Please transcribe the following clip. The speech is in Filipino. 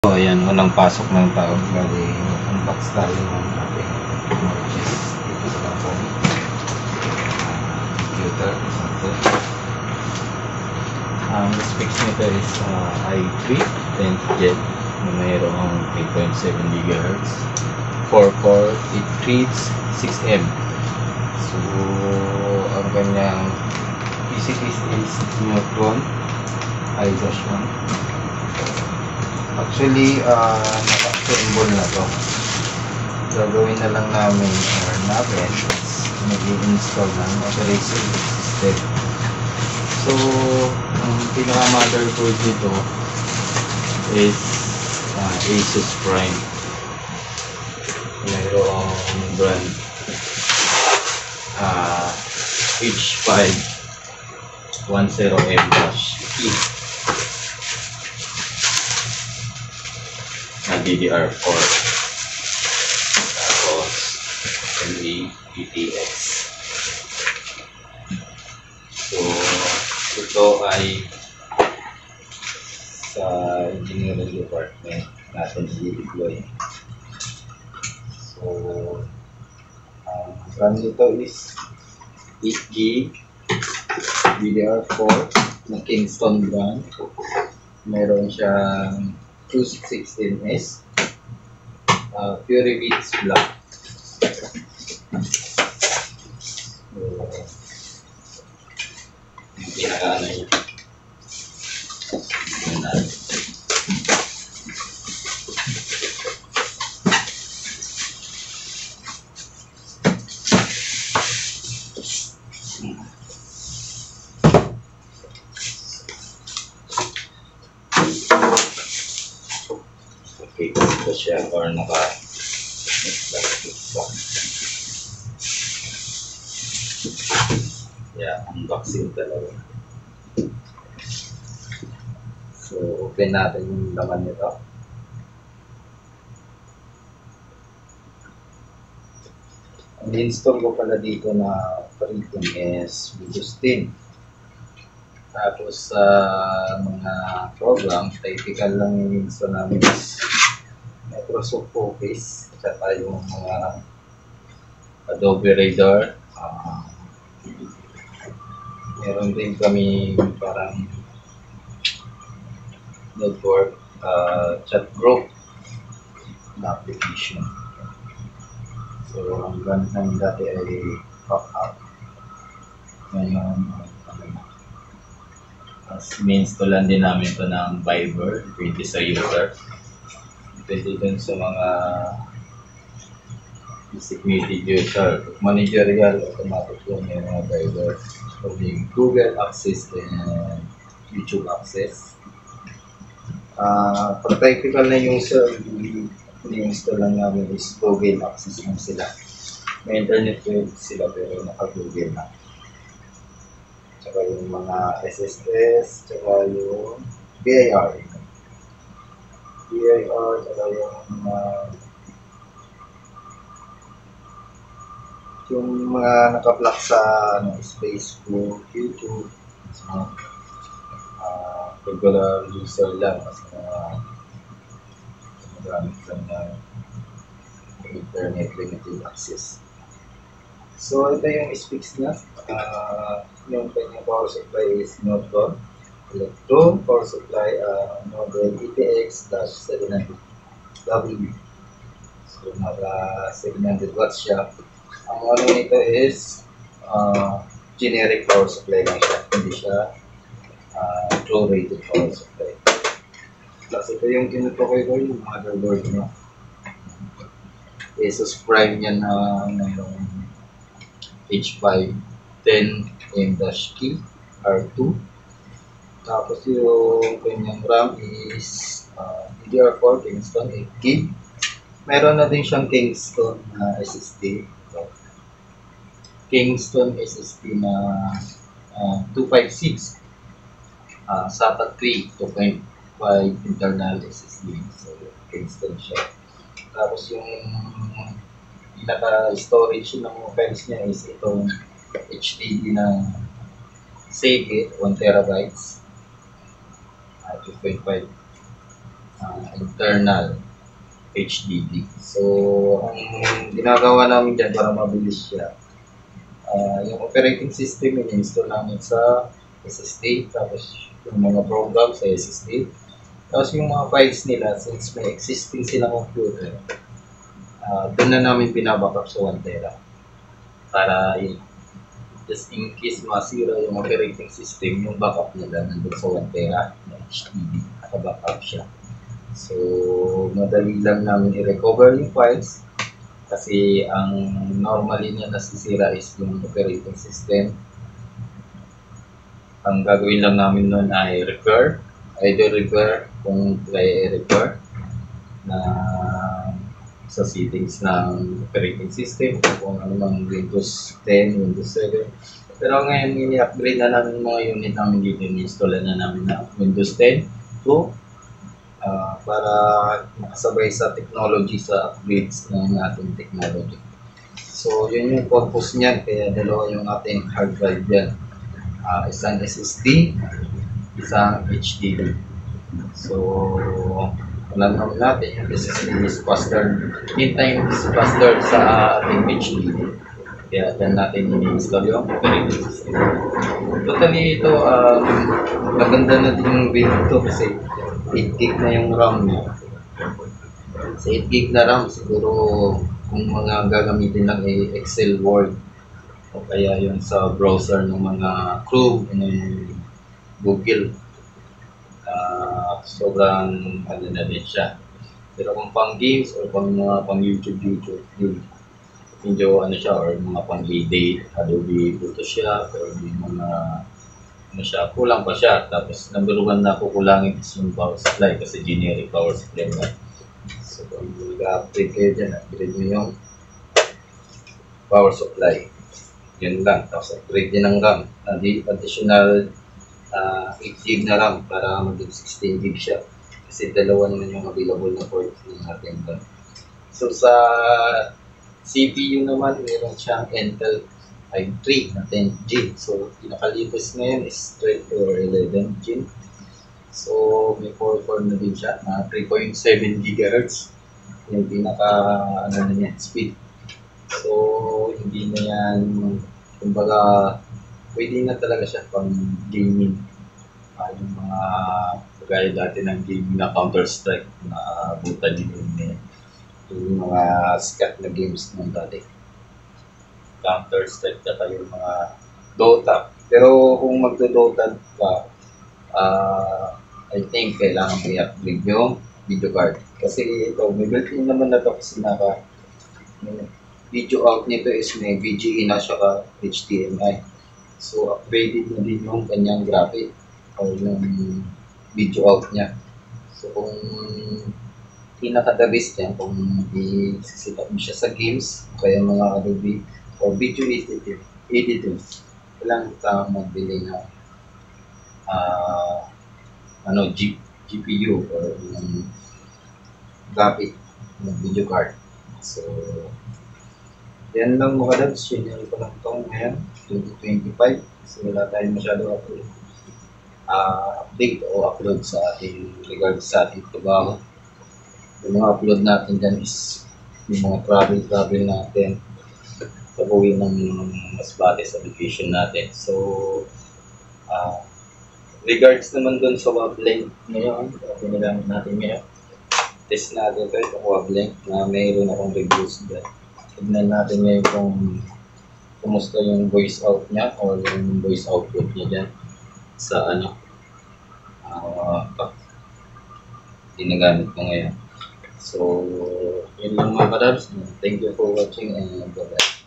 So, ayan, unang pasok ng taon. Bali, unbox tayo ng ating purchase dito sa company. Computer, something. Ang specs nito is i3 10th gen na mayroong 3.7 GHz 4-core, it reads 6M. So, ang kanyang PC is Neutron i-1. Actually, naka-assemble na to. Gagawin na lang namin mag-i-install ng operating system. So, ang pinaka-motherboard nito is Asus Prime. Mayroong brand H5 10M-E na DDR4 tapos NVIDIA. So ito ay sa engineering department natin i-deploy. So ang RAM nito is 8GB DDR4 na Kingston brand. Meron siyang 216S Fury Beats Black. So, yung pinaka-ano yun. Okay, ito siya or naka-plastic pa. Yeah, unboxing talaga. So, open natin yung laman nito. Ang install ko pala dito na operating is Windows 10. Tapos sa mga program, typical lang yung install namin is Microsoft Office, saka yung mga Adobe Reader. Meron din kami parang network chat group na application. So ang gamit namin dati ay pop-up. Ngayon, in-installan din namin ito ng Viber, pwede sa user. Pwede din sa mga designated user, managerial, automatic yung mga Viber. So, yung Google access and YouTube access. Practical na user, ini-install lang namin is Google access lang sila. May internet web sila pero naka-Google na. Tsaka yung mga SSS, tsaka yung BIR, tsaka yung mga naka-block sa Facebook, YouTube, so, regular user lang kasi magamit lang na internet limited access. So ito yung specs niya. Yung kanyang power supply is Neutron Electron power supply model ETX-700W. So naka 700 watts siya. Ang ano nito is generic power supply lang siya, hindi siya true rated power supply. Plus ito yung tinutukoy ko yung motherboard niya. Asus Prime yan na mayroong H5 10M-E R2. Tapos yung kanyang RAM is DDR4 Kingston 8GB. Meron na din siyang Kingston SSD. Kingston SSD na 256. SATA 3 2.5 internal SSD. So Kingston siya. Tapos yung pinaka-storage ng files niya is itong HDD na Seagate 1 TB 2.5 internal HDD. So, ang ginagawa namin dyan para mabilis siya, yung operating system in-install namin sa SSD, tapos yung mga program sa SSD, tapos yung mga files nila, since may existing silang computer, doon na namin binabackup sa 1 tera para just in case masira yung operating system, yung backup nila nandun sa 1 tera na HDD, naka-backup siya. So, madali lang namin i-recover yung files kasi ang normally na nasisira is yung operating system. Ang gagawin lang namin nun ay repair, either repair kung kaya i-repair na sa settings ng operating system kung ano mang Windows 10, Windows 7. Pero ngayon, ini-upgrade na namin mga unit namin dito, in-install na namin na Windows 10 to para makasabay sa technology, sa upgrades ng ating technology. So, yun yung purpose niyan, kaya dalawa yung ating hard drive yan. Isang SSD, isang HDD. So, alam naman natin yung SSD is faster, 10 times faster sa ating HDD. Kaya dyan natin ini-install yung operating system. Totally ito, maganda na din yung build ito kasi 8 gig na yung RAM niya. Sa 8 gig na RAM, siguro kung mga gagamitin lang ay Excel, Word, o kaya yung sa browser ng mga Chrome, Google, sobrang ano na din siya. Pero kung pang games or pang YouTube, medyo ano siya, or mga pang Adobe Photoshop, or mga ano siya, kulang pa siya. Tapos number 1 na kukulangin is yung power supply kasi generic power supply na. So kung mag-upgrade kayo dyan, upgrade nyo yung power supply. Yun lang. Tapos upgrade din ng RAM. Additional 8 gig na RAM para maging 16 gig siya. Kasi dalawa naman yung available na port ng ating RAM. So sa CPU naman, meron siyang Intel i3 na 10 Gen. So, pinakalipas ngayon is 12 or 11 Gen. So, may 4 na din siya na 3.7 GHz. Yung pinaka, ano na niya, speed. So, hindi na yan, kumbaga, pwede na talaga siya pang gaming. Yung mga, kagaya dati ng gaming na Counter-Strike na buta din yung mga sikat na games ng dati. Counter-Strike at yung mga Dota. Pero kung magdo-Dota ka, I think kailangan i-upgrade yung video card. Kasi ito, may built-in naman na ito kasi video out nito is may VGA na siya ka HDMI. So, upgraded na din yung kanyang graphic or yung video out niya. So, kung pinaka-the best yan, kung i-set up mo siya sa games, kaya mga Adobe o video editing, kailangan ka magbili ng GPU or yung graphic ng video card. So, yan lang mga dabs, yun yung palang taong ngayon, 2025. So, wala tayong masyado update o upload sa ating regards sa ating trabaho. Yung mga upload natin dyan is yung mga travel natin pag-uwi ng Masbate sa vacation natin. So, regards naman dun sa wavelength ngayon, pinigamit natin ngayon. Test natin ito, yung wavelength na mayroon akong reviews dyan. Tignan natin ngayon kung kumusta yung voice out niya or yung voice output niya dyan sa ginagamit ko ngayon. So, yun lang mga kadabs. Thank you for watching and bye-bye.